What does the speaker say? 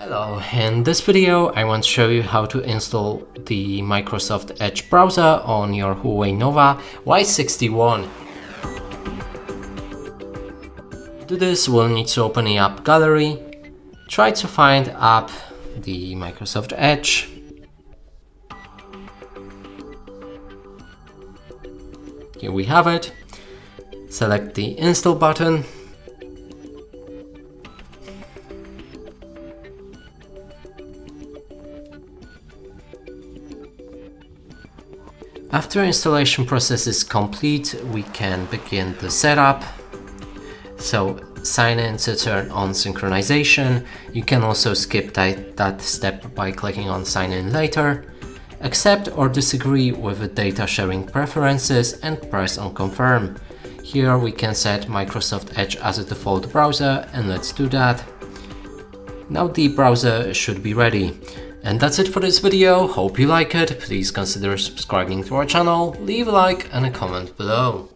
Hello, in this video I want to show you how to install the Microsoft Edge browser on your Huawei Nova Y61. To do this, we'll need to open the app gallery, try to find app the Microsoft Edge. Here we have it. Select the install button. After installation process is complete, we can begin the setup. So sign in to turn on synchronization. You can also skip that step by clicking on sign in later. Accept or disagree with the data sharing preferences and press on confirm. Here we can set Microsoft Edge as a default browser, and let's do that. Now the browser should be ready. And that's it for this video. Hope you like it. Please consider subscribing to our channel, leave a like and a comment below.